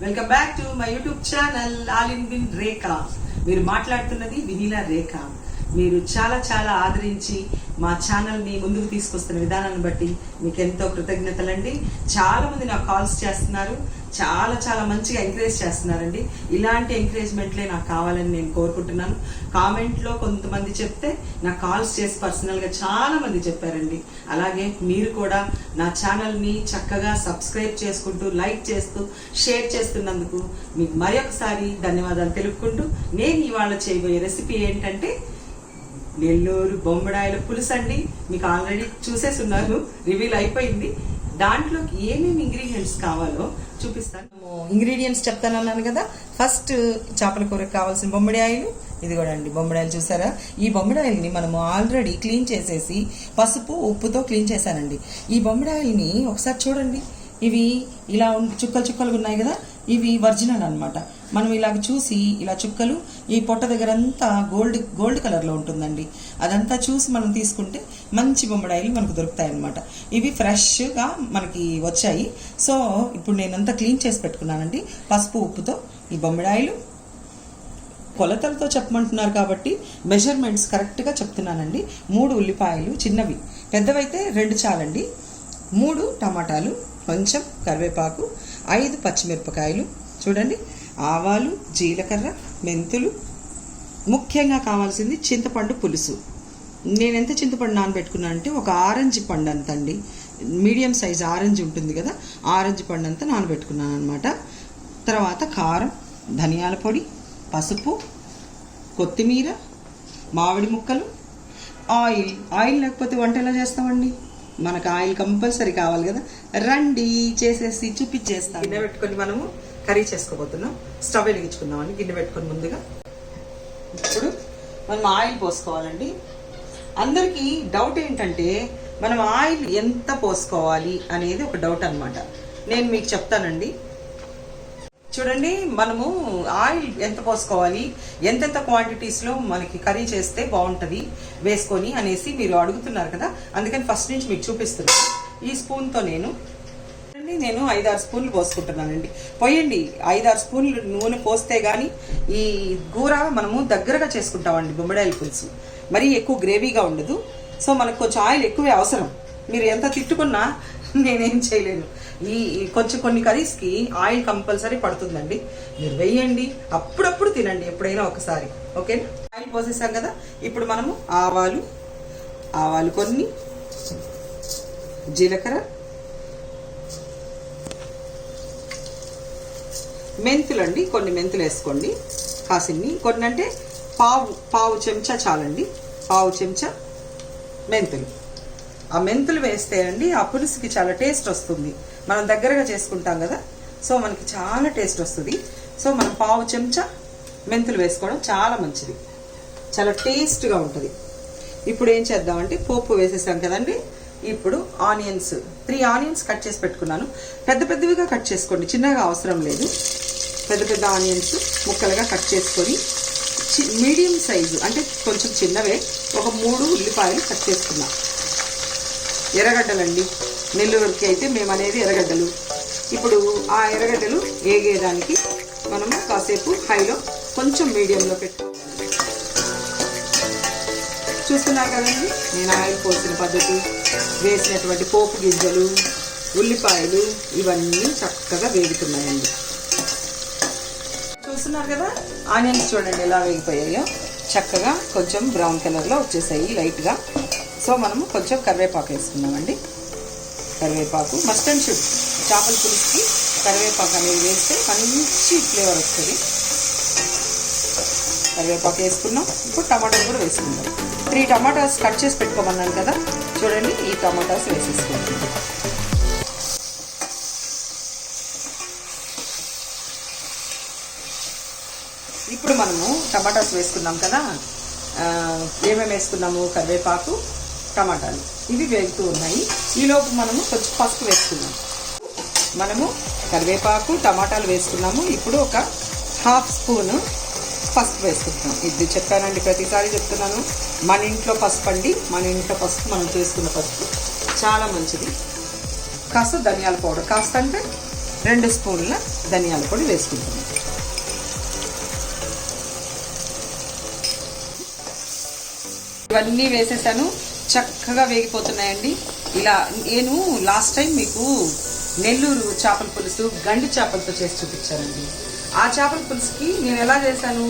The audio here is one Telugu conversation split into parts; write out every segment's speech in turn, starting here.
Welcome back to my YouTube channel all in win Rekha. మీరు మాట్లాడుతున్నది వినీలా రేఖ. మీరు చాలా చాలా ఆదరించి మా ఛానల్ని ముందుకు తీసుకొస్తున్న విధానాన్ని బట్టి మీకు ఎంతో కృతజ్ఞతలండి. చాలా మంది నాకు కాల్స్ చేస్తున్నారు, చాలా చాలా మంచిగా ఎంకరేజ్ చేస్తున్నారండి. ఇలాంటి ఎంకరేజ్మెంట్లే నాకు కావాలని నేను కోరుకుంటున్నాను. కామెంట్లో కొంతమంది చెప్తే నాకు కాల్స్ చేసి పర్సనల్గా చాలా మంది చెప్పారండి. అలాగే మీరు కూడా నా ఛానల్ని చక్కగా సబ్స్క్రైబ్ చేసుకుంటూ, లైక్ చేస్తూ, షేర్ చేస్తున్నందుకు మీకు మరొకసారి ధన్యవాదాలు తెలుపుకుంటూ, నేను ఇవాళ చేయబోయే రెసిపీ ఏంటంటే నెల్లూరు బొమ్మడాయిల పులుసు అండి. మీకు ఆల్రెడీ చూసేసి ఉన్నారు, రివీల్ అయిపోయింది. దాంట్లోకి ఏమేమి ఇంగ్రీడియంట్స్ కావాలో చూపిస్తాను. ఇంగ్రీడియంట్స్ చెప్తానన్నాను కదా. ఫస్ట్ చేపల కూరకు కావాల్సిన బొమ్మడి ఆయిల్ ఇది కూడా అండి. బొమ్మడాయిలు చూసారా? ఈ బొమ్మడాయిల్ని మనము ఆల్రెడీ క్లీన్ చేసేసి పసుపు ఉప్పుతో క్లీన్ చేశానండి. ఈ బొమ్మడాయిల్ని ఒకసారి చూడండి. ఇవి ఇలా చుక్కలు చుక్కలుగా ఉన్నాయి కదా, ఇవి ఒరిజినల్ అనమాట. మనం ఇలాగ చూసి ఇలా చుక్కలు ఈ పొట్ట దగ్గర అంతా గోల్డ్ కలర్లో ఉంటుందండి. అదంతా చూసి మనం తీసుకుంటే మంచి బొమ్మడాయిలు మనకు దొరుకుతాయి అనమాట. ఇవి ఫ్రెష్గా మనకి వచ్చాయి. సో ఇప్పుడు నేనంతా క్లీన్ చేసి పెట్టుకున్నానండి పసుపు ఉప్పుతో. ఈ బొమ్మడాయిలు కొలతలతో చెప్పమంటున్నారు కాబట్టి మెజర్మెంట్స్ కరెక్ట్గా చెప్తున్నానండి. 3 ఉల్లిపాయలు చిన్నవి, పెద్దవైతే 2 చాలండి. 3 టమాటాలు, కొంచెం కరివేపాకు, 5 పచ్చిమిరపకాయలు చూడండి, ఆవాలు, జీలకర్ర, మెంతులు, ముఖ్యంగా కావాల్సింది చింతపండు పులుసు. నేను ఎంత చింతపండు నానబెట్టుకున్నాను అంటే ఒక ఆరెంజ్ పండు అంత అండి. మీడియం సైజ్ ఆరెంజ్ ఉంటుంది కదా, ఆరెంజ్ పండు అంతా నానబెట్టుకున్నాను అనమాట. తర్వాత కారం, ధనియాల పొడి, పసుపు, కొత్తిమీర, మామిడి ముక్కలు, ఆయిల్ లేకపోతే వంట ఎలా చేస్తామండి? మనకు ఆయిల్ కంపల్సరీ కావాలి కదా. రండి చేసేసి చూపించేస్తాను. గిన్నె పెట్టుకొని మనము కర్రీ చేసుకోబోతున్నాం. స్టవ్ వెలిగించుకుందామండి. గిన్నె పెట్టుకొని ముందుగా ఇప్పుడు మనం ఆయిల్ పోసుకోవాలండి. అందరికీ డౌట్ ఏంటంటే మనం ఆయిల్ ఎంత పోసుకోవాలి అనేది ఒక డౌట్ అనమాట. నేను మీకు చెప్తానండి. చూడండి, మనము ఆయిల్ ఎంత పోసుకోవాలి, ఎంతెంత క్వాంటిటీస్లో మనకి కర్రీ చేస్తే బాగుంటుంది వేసుకొని అనేసి మీరు అడుగుతున్నారు కదా. అందుకని ఫస్ట్ నుంచి మీకు చూపిస్తున్నాను. ఈ స్పూన్తో నేను 5-6 స్పూన్లు పోసుకుంటున్నానండి. పోయండి, 5-6 స్పూన్లు నూనె పోస్తే కానీ ఈ కూర మనము దగ్గరగా చేసుకుంటామండి. బొమ్మడాయిల పులుసు మరీ ఎక్కువ గ్రేవీగా ఉండదు. సో మనకు కొంచెం ఆయిల్ ఎక్కువే అవసరం. మీరు ఎంత తిట్టుకున్నా నేనేం చేయలేను. ఈ కొంచెం కొన్ని కర్రీస్కి ఆయిల్ కంపల్సరీ పడుతుందండి. మీరు వేయండి, అప్పుడప్పుడు తినండి, ఎప్పుడైనా ఒకసారి. ఓకేనా? ఆయిల్ పోసేసాం కదా. ఇప్పుడు మనము ఆవాలు కొన్ని, జీలకర్ర, మెంతులు అండి, కొన్ని మెంతులు వేసుకోండి. కాసిన్ని కొన్ని అంటే పావు చెంచా చాలండి. పావు చెంచా మెంతులు. ఆ మెంతులు వేస్తే అండి ఆ పులుసుకి చాలా టేస్ట్ వస్తుంది. మనం దగ్గరగా చేసుకుంటాం కదా, సో మనకి చాలా టేస్ట్ వస్తుంది. సో మనం పావు చెంచా మెంతులు వేసుకోవడం చాలా మంచిది, చాలా టేస్ట్గా ఉంటుంది. ఇప్పుడు ఏం చేద్దామంటే పోపు వేసేసాం కదండి. ఇప్పుడు ఆనియన్స్ 3 ఆనియన్స్ కట్ చేసి పెట్టుకున్నాను. పెద్ద పెద్దవిగా కట్ చేసుకోండి, చిన్నగా అవసరం లేదు. పెద్ద ఆనియన్స్ ముక్కలుగా కట్ చేసుకొని మీడియం సైజు అంటే కొంచెం చిన్నవే ఒక 3 ఉల్లిపాయలు కట్ చేసుకున్నాం. ఎర్రగడ్డలండి, నెల్లూరుకి అయితే మేము అనేది ఎర్రగడ్డలు. ఇప్పుడు ఆ ఎర్రగడ్డలు ఏగేదానికి మనము కాసేపు హైలో కొంచెం మీడియంలో పెట్టుకోవాలి. చూస్తున్నారు కదండి, నేను ఆయిల్ పోసిన పద్ధతి, వేసినటువంటి పోపు గింజలు, ఉల్లిపాయలు ఇవన్నీ చక్కగా వేగుతున్నాయండి. చూస్తున్నారు కదా, ఆనియన్స్ చూడండి ఎలా వేగిపోయాయో. చక్కగా కొంచెం బ్రౌన్ కలర్లో వచ్చేసాయి లైట్గా. సో మనము కొంచెం కరివేపాకు వేసుకున్నామండి. కరివేపాకు మస్ట్ అండ్ షుడ్. చేపల పులుసుకి కరివేపాకు అనేది వేస్తే మంచి ఫ్లేవర్ వస్తుంది. కరివేపాకు వేసుకున్నాం. ఇప్పుడు టమాటాలు కూడా వేసుకుందాం. 3 టమాటాస్ కట్ చేసి పెట్టుకోమన్నాను కదా, చూడండి ఈ టమాటాస్ వేసేసుకుంటాం. ఇప్పుడు మనము టమాటాస్ వేసుకున్నాం కదా, ఏమేమి వేసుకున్నాము? కరివేపాకు, టమాటాలు ఇవి వేగుతూ ఉన్నాయి. ఈలోపు మనము కొంచెం పసుపు వేసుకున్నాం. మనము కరివేపాకు, టమాటాలు వేసుకున్నాము. ఇప్పుడు ఒక 1/2 స్పూను పసుపు వేసుకుంటున్నాం. ఇది చెప్పానండి, ప్రతిసారి చెప్తున్నాను. మన ఇంట్లో పసుపు అండి, మన ఇంట్లో పసుపు, మనం చేసుకున్న పసుపు చాలా మంచిది. కాస్త ధనియాల పౌడర్, కాస్త అంటే 2 స్పూన్ల ధనియాల పొడి వేసుకుంటున్నాను. ఇవన్నీ వేసేసాను, చక్కగా వేగిపోతున్నాయండి. ఇలా నేను లాస్ట్ టైం మీకు నెల్లూరు చేపల పులుసు గండి చేపలతో చేసి చూపించానండి. ఆ చేపల పులుసుకి నేను ఎలా చేశాను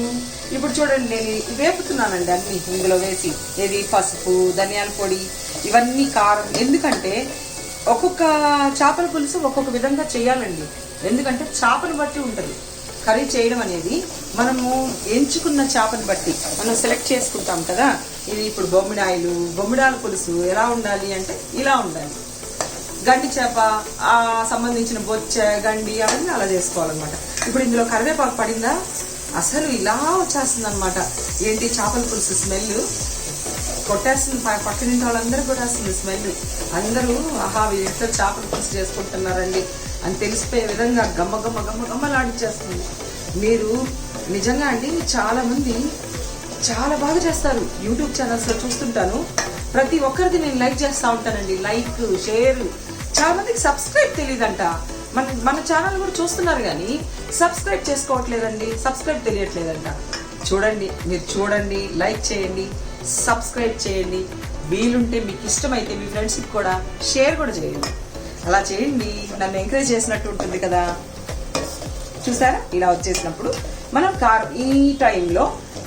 ఇప్పుడు చూడండి. నేను వేపుతున్నానండి అన్ని ఇందులో వేసి, ఏది పసుపు, ధనియాల పొడి, ఇవన్నీ కారం. ఎందుకంటే ఒక్కొక్క చేపల పులుసు ఒక్కొక్క విధంగా చేయాలండి. ఎందుకంటే చేపను బట్టి ఉంటుంది కర్రీ చేయడం అనేది. మనము ఎంచుకున్న చేపను బట్టి మనం సెలెక్ట్ చేసుకుంటాం కదా. ఇది ఇప్పుడు బొమ్మిడాయల పులుసు ఎలా ఉండాలి అంటే ఇలా ఉండాలి. గండి చేప సంబంధించిన బొచ్చ, గండి అవన్నీ అలా చేసుకోవాలన్నమాట. ఇప్పుడు ఇందులో కరివేపాకు పడిందా అసలు ఇలా వచ్చేస్తుంది అనమాట. ఏంటి చేపల పులుసు స్మెల్ కొట్టేస్తుంది, పక్కనింటి వాళ్ళందరూ కొట్టేస్తుంది స్మెల్. అందరూ ఆహా వీటితో చేపల పులుసు చేసుకుంటున్నారండి అని తెలిసిపోయే విధంగా గమ్మలాడిచ్చేస్తుంది. మీరు నిజంగా అండి చాలామంది చాలా బాగా చేస్తారు. యూట్యూబ్ ఛానల్స్లో చూస్తుంటాను, ప్రతి ఒక్కరిది నేను లైక్ చేస్తూ ఉంటానండి. Like, share. చాలా మందికి సబ్స్క్రైబ్ తెలియదంట. మన ఛానల్ కూడా చూస్తున్నారు కానీ సబ్స్క్రైబ్ చేసుకోవట్లేదండి, సబ్స్క్రైబ్ తెలియట్లేదంట. మీరు చూడండి, లైక్ చేయండి, సబ్స్క్రైబ్ చేయండి. వీలుంటే మీకు ఇష్టమైతే మీ ఫ్రెండ్స్కి కూడా షేర్ కూడా చేయండి. అలా చేయండి, నన్ను ఎంకరేజ్ చేసినట్టు ఉంటుంది కదా. చూసారా ఇలా వచ్చేసినప్పుడు మనం కారం ఈ టైంలో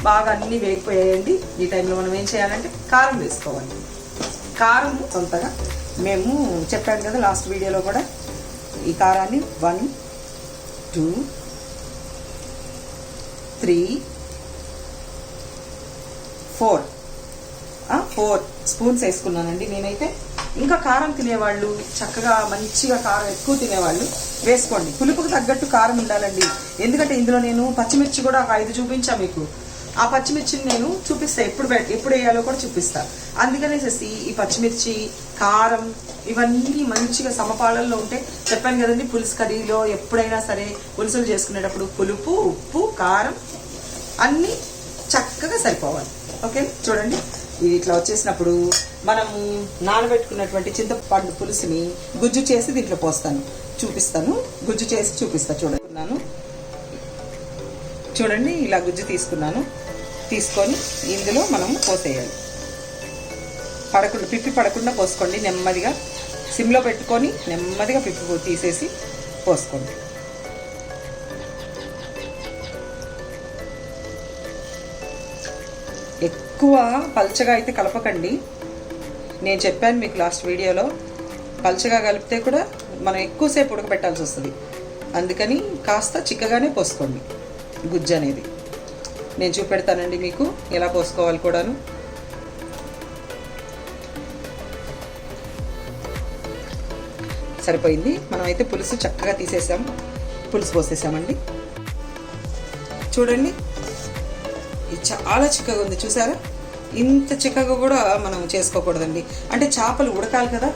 బాగా అన్నీ వేగిపోయాయండి. ఈ టైంలో మనం ఏం చేయాలంటే కారం వేసుకోవాలి. కారం సొంతగా మేము చెప్పాను కదా లాస్ట్ వీడియోలో కూడా. ఈ కారాన్ని 1, 2, 3, 4 స్పూన్స్ వేసుకున్నానండి నేనైతే. ఇంకా కారం తినేవాళ్ళు, చక్కగా మంచిగా కారం ఎక్కువ తినేవాళ్ళు వేసుకోండి. పులుపుకు తగ్గట్టు కారం ఉండాలండి. ఎందుకంటే ఇందులో నేను పచ్చిమిర్చి కూడా ఒక 5 చూపించా మీకు. ఆ పచ్చిమిర్చిని నేను చూపిస్తా, ఎప్పుడు వేయాలో కూడా చూపిస్తా. అందుకనేసి ఈ పచ్చిమిర్చి, కారం ఇవన్నీ మంచిగా సమపాలల్లో ఉంటే, చెప్పాను కదండి పులుసు కర్రీలో ఎప్పుడైనా సరే పులుసులు చేసుకునేటప్పుడు పులుపు, ఉప్పు, కారం అన్నీ చక్కగా సరిపోవాలి. ఓకే చూడండి ఇది ఇట్లా వచ్చేసినప్పుడు మనము నానబెట్టుకున్నటువంటి చింతపండు పులుసుని గుజ్జు చేసి దీంట్లో చూపిస్తాను. గుజ్జు చేసి చూపిస్తా. చూడండి ఇలా గుజ్జు తీసుకొని ఇందులో మనము పోసేయాలి. పిప్పి పడకుండా పోసుకోండి. నెమ్మదిగా సిమ్లో పెట్టుకొని నెమ్మదిగా పిప్పి తీసేసి పోసుకోండి. ఎక్కువ పల్చగా అయితే కలపకండి. నేను చెప్పాను మీకు లాస్ట్ వీడియోలో, పల్చగా కలిపితే కూడా మనం ఎక్కువసేపు ఉడకబెట్టాల్సి వస్తుంది. అందుకని కాస్త చిక్కగానే పోసుకోండి గుజ్జు అనేది. నేను చూపెడతానండి మీకు ఎలా పోసుకోవాలి కూడాను. సరిపోయింది. మనం అయితే పులుసు చక్కగా పులుసు పోసేసామండి. చూడండి ఇది చాలా చిక్కగా ఉంది, చూసారా? ఇంత చిక్కగా కూడా మనం చేసుకోకూడదండి. అంటే చేపలు ఉడకాలి కదా.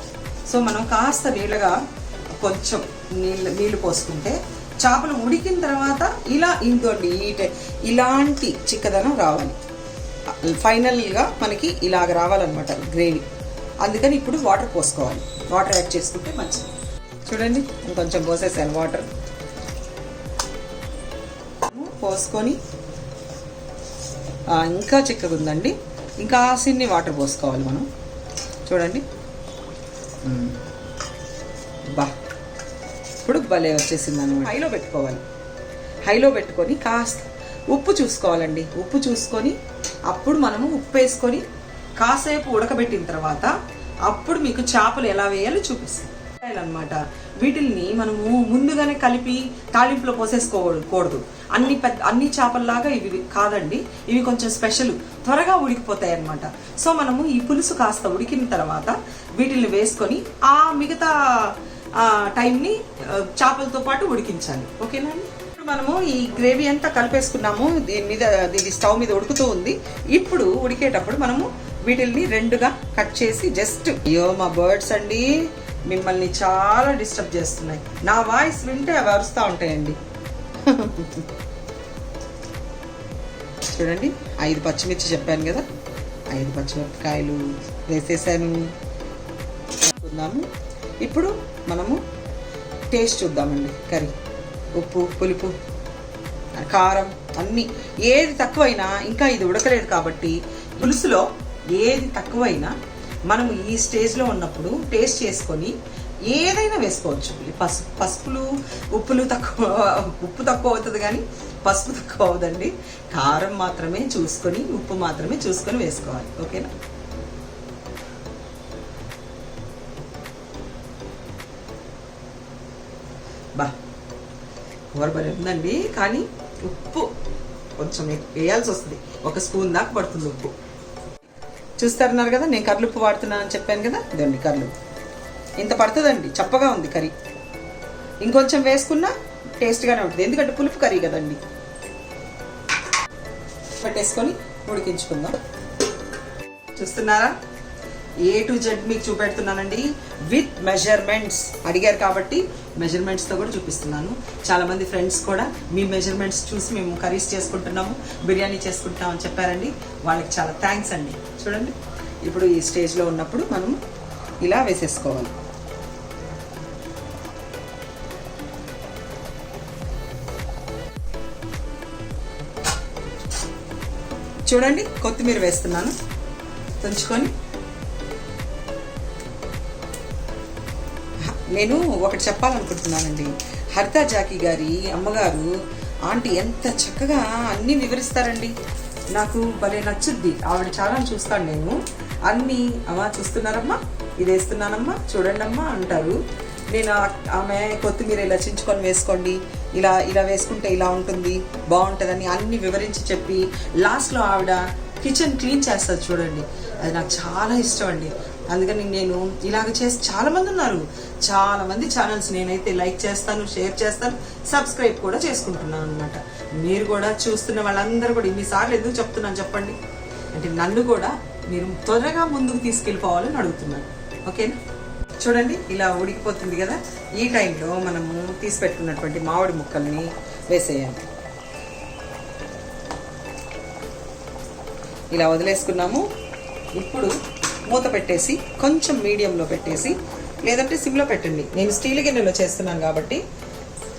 సో మనం కాస్త నీళ్ళగా కొంచెం నీళ్ళు పోసుకుంటే చేపలు ఉడికిన తర్వాత ఇలా ఇంకోండి ఇలాంటి చిక్కదనం రావాలి. ఫైనల్గా మనకి ఇలాగ రావాలన్నమాట గ్రేవీ. అందుకని ఇప్పుడు వాటర్ పోసుకోవాలి. వాటర్ యాడ్ చేసుకుంటే మంచిది. చూడండి ఇంకొంచెం పోసేసాను వాటర్ పోసుకొని. ఇంకా చిక్కగా ఉందండి, ఇంకా సిన్ని వాటర్ పోసుకోవాలి మనం. చూడండి ఇప్పుడు భలే వచ్చేసింది అనమాట. హైలో పెట్టుకొని కాస్త ఉప్పు చూసుకోవాలండి. ఉప్పు చూసుకొని అప్పుడు మనము ఉప్పు వేసుకొని కాసేపు ఉడకబెట్టిన తర్వాత అప్పుడు మీకు చేపలు ఎలా వేయాలో చూపిస్తాం అనమాట. వీటిల్ని మనము ముందుగానే కలిపి తాలింపులో పోసేసుకోకూడదు. అన్ని చేపల్లాగా ఇవి కాదండి, ఇవి కొంచెం స్పెషల్, త్వరగా ఉడికిపోతాయి అన్నమాట. సో మనము ఈ పులుసు కాస్త ఉడికిన తర్వాత వీటిల్ని వేసుకొని ఆ మిగతా టైంని చేపలతో పాటు ఉడికించాలి. ఓకేనా అండి? ఇప్పుడు మనము ఈ గ్రేవీ అంతా కలిపేసుకున్నాము. దీని స్టవ్ మీద ఉడుకుతూ ఉంది. ఇప్పుడు ఉడికేటప్పుడు మనము వీటిల్ని 2గా కట్ చేసి జస్ట్ మా బర్డ్స్ అండి మిమ్మల్ని చాలా డిస్టర్బ్ చేస్తున్నాయి. నా వాయిస్ వింటే అవి అరుస్తూ ఉంటాయండి. చూడండి 5 పచ్చిమిర్చి చెప్పాను కదా, 5 పచ్చిమిరపకాయలు వేసేసాను. ఇప్పుడు మనము టేస్ట్ చూద్దామండి. కర్రీ ఉప్పు, పులుపు, కారం అన్నీ ఏది తక్కువైనా, ఇంకా ఇది ఉడకలేదు కాబట్టి పులుసులో ఏది తక్కువైనా మనము ఈ స్టేజ్లో ఉన్నప్పుడు టేస్ట్ చేసుకొని ఏదైనా వేసుకోవచ్చు. పసుపులు ఉప్పు తక్కువ అవుతుంది కానీ పసుపు తక్కువ అవుదండి. కారం మాత్రమే చూసుకొని, ఉప్పు మాత్రమే చూసుకొని వేసుకోవాలి. ఓకేనా? బా కూర బలి ఉందండి, కానీ ఉప్పు కొంచెం వేయాల్సి వస్తుంది. 1 స్పూన్ దాకా పడుతుంది ఉప్పు. చూస్తున్నారు కదా, నేను కర్లుప్పు వాడుతున్నానని చెప్పాను కదా, ఇదండి కర్లుప్పు. ఇంత పడుతుందండి, చప్పగా ఉంది కర్రీ. ఇంకొంచెం వేసుకున్నా టేస్ట్గానే ఉంటుంది, ఎందుకంటే పులుపు కర్రీ కదండి. పెట్టేసుకొని ఉడికించుకుందాం. చూస్తున్నారా, A to Z మీకు చూపెడుతున్నానండి, విత్ మెజర్మెంట్స్. అడిగారు కాబట్టి మెజర్మెంట్స్తో కూడా చూపిస్తున్నాను. చాలామంది ఫ్రెండ్స్ కూడా మీ మెజర్మెంట్స్ చూసి మేము కర్రీస్ చేసుకుంటున్నాము, బిర్యానీ చేసుకుంటున్నాం అని చెప్పారండి. వాళ్ళకి చాలా థ్యాంక్స్ అండి. చూడండి, ఇప్పుడు ఈ స్టేజ్లో ఉన్నప్పుడు మనం ఇలా వేసేసుకోవాలి. చూడండి, కొత్తిమీర వేస్తున్నాను తుంచుకొని. నేను ఒకటి చెప్పాలనుకుంటున్నానండి. హరితా జాకీ గారి అమ్మగారు ఆంటీ ఎంత చక్కగా అన్నీ వివరిస్తారండి. నాకు భలే నచ్చుద్ది. ఆవిడ చాలా చూస్తాను నేను. అన్నీ అమ్మా చూస్తున్నారమ్మా, ఇది వేస్తున్నానమ్మా చూడండి అమ్మా అంటారు. నేను ఆమె కొత్తిమీర ఇలా చించుకొని వేసుకోండి, ఇలా ఇలా వేసుకుంటే ఇలా ఉంటుంది, బాగుంటుందని అన్ని వివరించి చెప్పి లాస్ట్లో ఆవిడ కిచెన్ క్లీన్ చేస్తుంది చూడండి. అది నాకు చాలా ఇష్టం అండి. అందుకని నేను ఇలాగ చేసి చాలామంది ఉన్నారు, చాలామంది ఛానల్స్ నేనైతే లైక్ చేస్తాను, షేర్ చేస్తాను, సబ్స్క్రైబ్ కూడా చేసుకుంటున్నాను అనమాట. మీరు కూడా చూస్తున్న వాళ్ళందరూ కూడా ఇన్నిసార్లు ఎందుకు చెప్తున్నాను చెప్పండి అంటే, నన్ను కూడా మీరు త్వరగా ముందుకు తీసుకెళ్ళిపోవాలని అడుగుతున్నాను. ఓకేనా? చూడండి, ఇలా ఉడికిపోతుంది కదా. ఈ టైంలో మనము తీసి పెట్టుకున్నటువంటి మామిడి ముక్కల్ని వేసేయాలి. ఇలా వదిలేసుకున్నాము. ఇప్పుడు మూత పెట్టేసి కొంచెం మీడియంలో పెట్టేసి, లేదంటే సిమ్లో పెట్టండి. నేను స్టీల్ గిన్నెలో చేస్తున్నాను కాబట్టి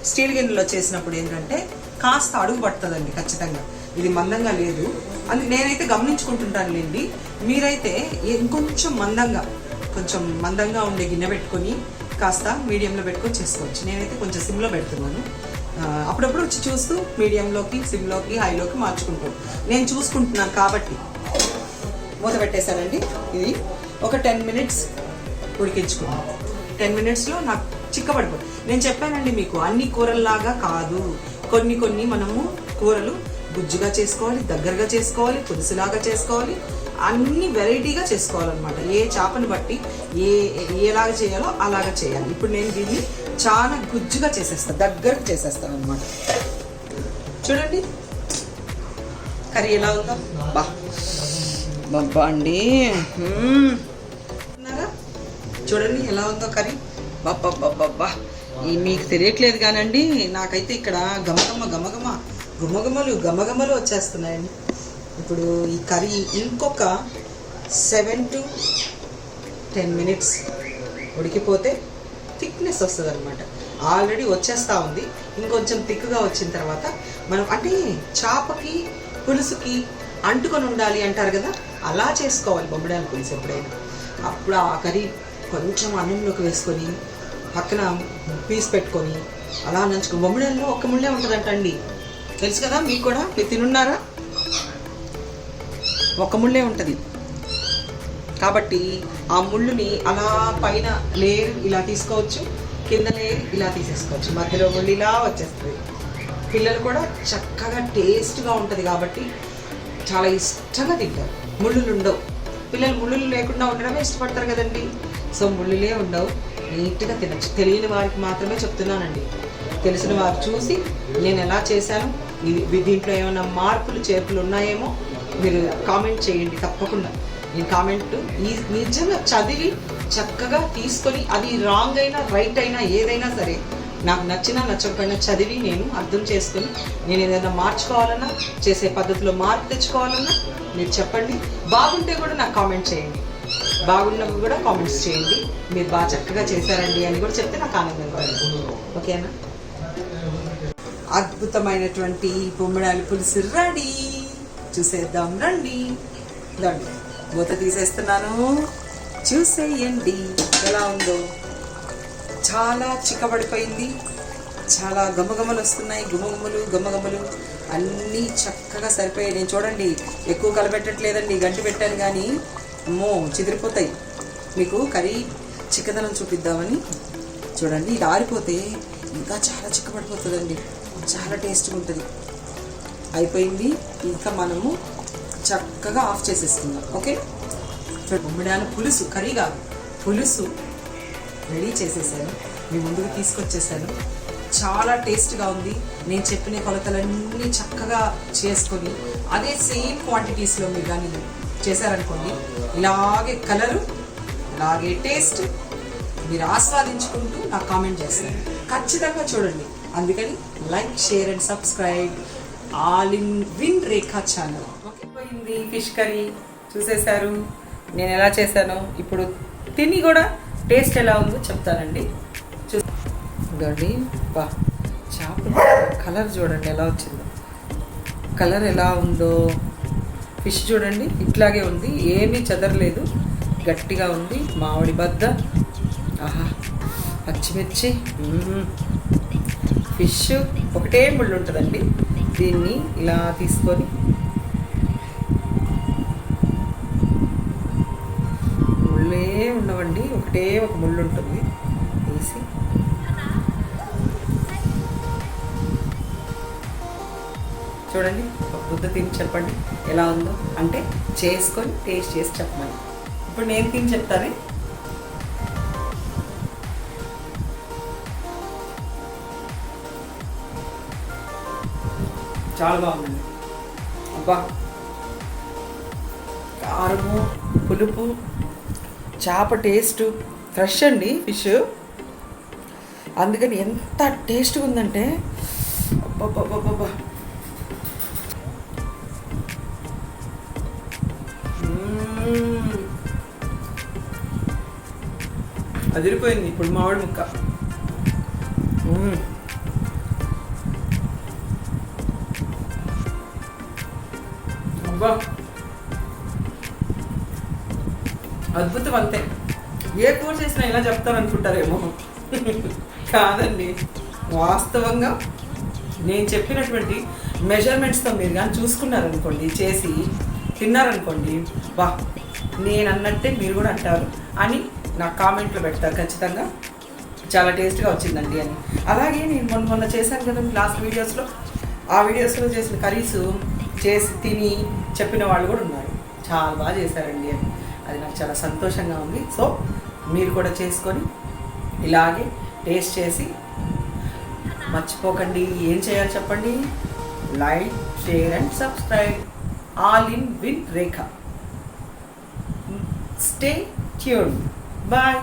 స్టీల్ గిన్నెలో చేసినప్పుడు ఏంటంటే కాస్త అడుగు పడుతుందండి ఖచ్చితంగా. ఇది మందంగా లేదు అని నేనైతే గమనించుకుంటుంటాను లేండి. మీరైతే ఇంకొంచెం కొంచెం మందంగా ఉండే గిన్నె పెట్టుకొని కాస్త మీడియంలో పెట్టుకొని చేసుకోవచ్చు. నేనైతే కొంచెం సిమ్లో పెడుతున్నాను. అప్పుడప్పుడు వచ్చి చూస్తూ మీడియంలోకి, సిమ్లోకి, హైలోకి మార్చుకుంటాను. నేను చూసుకుంటున్నాను కాబట్టి మూత పెట్టేశానండి. ఇది ఒక 10 మినిట్స్ ఉడికించుకున్నాను. 10 మినిట్స్లో నాకు చిక్కబడిపోతుంది. నేను చెప్పానండి మీకు, అన్ని కూరల్లాగా కాదు, కొన్ని మనము కూరలు గుజ్జుగా చేసుకోవాలి, దగ్గరగా చేసుకోవాలి, పులుసులాగా చేసుకోవాలి, అన్ని వెరైటీగా చేసుకోవాలన్నమాట. ఏ చేపను బట్టి ఎలాగ చేయాలో అలాగ చేయాలి. ఇప్పుడు నేను దీన్ని చాలా గుజ్జుగా చేసేస్తాను, దగ్గరకు చేసేస్తాను అనమాట. చూడండి కర్రీ ఎలా ఉందో. బాబా అండి, చూడండి ఎలా ఉందో కర్రీ. బాబా మీకు తెలియట్లేదు కానండి, నాకైతే ఇక్కడ గమగమలు వచ్చేస్తున్నాయండి. ఇప్పుడు ఈ కర్రీ ఇంకొక 7 to 10 మినిట్స్ ఉడికిపోతే థిక్నెస్ వస్తుంది అనమాట. ఆల్రెడీ వచ్చేస్తూ ఉంది. ఇంకొంచెం థిక్గా వచ్చిన తర్వాత మనం అంటే చేపకి పులుసుకి అంటుకొని ఉండాలి అంటారు కదా, అలా చేసుకోవాలి బొమ్మడాల పులుసు ఎప్పుడైనా. అప్పుడు ఆ కర్రీ కొంచెం అన్నంలోకి వేసుకొని పక్కన పీస్ పెట్టుకొని అలా నంచుకొని. బొమ్మడాల్లో ఒక్క ముళ్ళే ఉంటుందంట అండి, తెలుసు కదా మీకు కూడా, మీరు తినున్నారా? ఒక ముళ్ళే ఉంటుంది కాబట్టి ఆ ముళ్ళుని అలా పైన లేయర్ ఇలా తీసుకోవచ్చు, కింద లేయర్ ఇలా తీసేసుకోవచ్చు, మధ్యలో ముళ్ళు ఇలా వచ్చేస్తుంది. పిల్లలు కూడా చక్కగా టేస్ట్గా ఉంటుంది కాబట్టి చాలా ఇష్టంగా తింటారు. ముళ్ళులు ఉండవు, పిల్లలు ముళ్ళులు లేకుండా ఉండడమే ఇష్టపడతారు కదండి. సో ముళ్ళులే ఉండవు, నీట్గా తినచ్చు. తెలియని వారికి మాత్రమే చెప్తున్నానండి. తెలిసిన వారు చూసి నేను ఎలా చేశాను, దీంట్లో ఏమైనా మార్పులు చేర్పులు ఉన్నాయేమో మీరు కామెంట్ చేయండి తప్పకుండా. నేను కామెంట్ నిజంగా చదివి చక్కగా తీసుకొని, అది రాంగ్ అయినా రైట్ అయినా ఏదైనా సరే, నాకు నచ్చినా నచ్చకపోయినా చదివి నేను అర్థం చేసుకొని, నేను ఏదైనా మార్చుకోవాలన్నా, చేసే పద్ధతిలో మార్పు తెచ్చుకోవాలన్నా మీరు చెప్పండి. బాగుంటే కూడా నాకు కామెంట్ చేయండి. బాగున్నవి కూడా కామెంట్స్ చేయండి. మీరు బాగా చక్కగా చేశారండి అని కూడా చెప్తే నాకు ఆనందంగా ఉంది. ఓకేనా? అద్భుతమైనటువంటి బొమ్మడాలు పులుసు రెడీ. చూసేద్దాం రండి. దండి మూత తీసేస్తున్నాను, చూసేయండి ఎలా ఉందో. చాలా చిక్కబడిపోయింది, చాలా గమగమలు వస్తున్నాయి, గమగమలు అన్నీ చక్కగా సరిపోయాయి. నేను చూడండి ఎక్కువ కలబెట్టట్లేదండి, గంటి పెట్టాను కానీ అమ్మో చిదిరిపోతాయి. మీకు కర్రీ చిక్కదనం చూపిద్దామని చూడండి. ఇది ఆరిపోతే ఇంకా చాలా చిక్కబడిపోతుందండి, చాలా టేస్ట్గా ఉంటుంది. అయిపోయింది, ఇంకా మనము చక్కగా ఆఫ్ చేసేస్తున్నాం. ఓకే, బొమ్మిడాల పులుసు, కర్రీ కాదు పులుసు రెడీ చేసేసాను, మీ ముందుకు తీసుకొచ్చేసాను. చాలా టేస్ట్గా ఉంది. నేను చెప్పిన కొలతలన్నీ చక్కగా చేసుకొని అదే సేమ్ క్వాంటిటీస్లో మీరు కానీ చేశారనుకోండి, ఇలాగే కలరు, ఇలాగే టేస్ట్ మీరు ఆస్వాదించుకుంటూ నాకు కామెంట్ చేస్తారు. ఖచ్చితంగా చూడండి. అందుకని like, share and subscribe all in win Rekha channel. Okay, పోయింది ఫిష్ కర్రీ చూసేశారు నేను ఎలా చేశానో. ఇప్పుడు తిని కూడా టేస్ట్ ఎలా ఉందో చెప్తానండి. చూడండి, బా చేప కలర్ చూడండి ఎలా వచ్చిందో, కలర్ ఎలా ఉందో. ఫిష్ చూడండి ఇట్లాగే ఉంది, ఏమీ చెదరలేదు, గట్టిగా ఉంది. మామిడి బద్ద, ఆహా, పచ్చిమిర్చి, ఫిష్ ఒకటే ముళ్ళు ఉంటుందండి. దీన్ని ఇలా తీసుకొని ముళ్ళే ఉండవండి, ఒకటే ఒక ముళ్ళు ఉంటుంది. తీసి చూడండి, ఒక ముద్ద తిని చెప్పండి ఎలా ఉందో. అంటే చేసుకొని టేస్ట్ చేసి చెప్పమని. ఇప్పుడు నేను తిని చెప్తానే. చాలా బాగుందండి. అబ్బా, కారము, పులుపు, చేప టేస్ట్, ఫ్రెష్ అండి ఫిష్, అందుకని ఎంత టేస్ట్గా ఉందంటే అబ్బా. అదిరిపోయింది. ఇప్పుడు మామిడి ముక్క, అబ్బా అద్భుతం. అంతే, ఏ కూర చేసినా ఇలా చెప్తారనుకుంటారేమో, కాదండి. వాస్తవంగా నేను చెప్పినటువంటి మెజర్మెంట్స్తో మీరు కానీ చూసుకున్నారనుకోండి, చేసి తిన్నారనుకోండి, వా నేను అన్నట్టే మీరు కూడా అంటారు అని నాకు కామెంట్లో పెడతారు ఖచ్చితంగా. చాలా టేస్ట్గా వచ్చిందండి అని. అలాగే నేను మొన్న చేశాను కదా లాస్ట్ వీడియోస్లో, ఆ వీడియోస్లో చేసిన కర్రీస్ చేసి తిని చెప్పిన వాళ్ళు కూడా ఉన్నారు, చాలా బాగా చేశారండి అని. అది నాకు చాలా సంతోషంగా ఉంది. సో మీరు కూడా చేసుకొని ఇలాగే టేస్ట్ చేసి మర్చిపోకండి. ఏం చేయాలి చెప్పండి? Like, share and subscribe all in win Rekha. Stay tuned. Bye.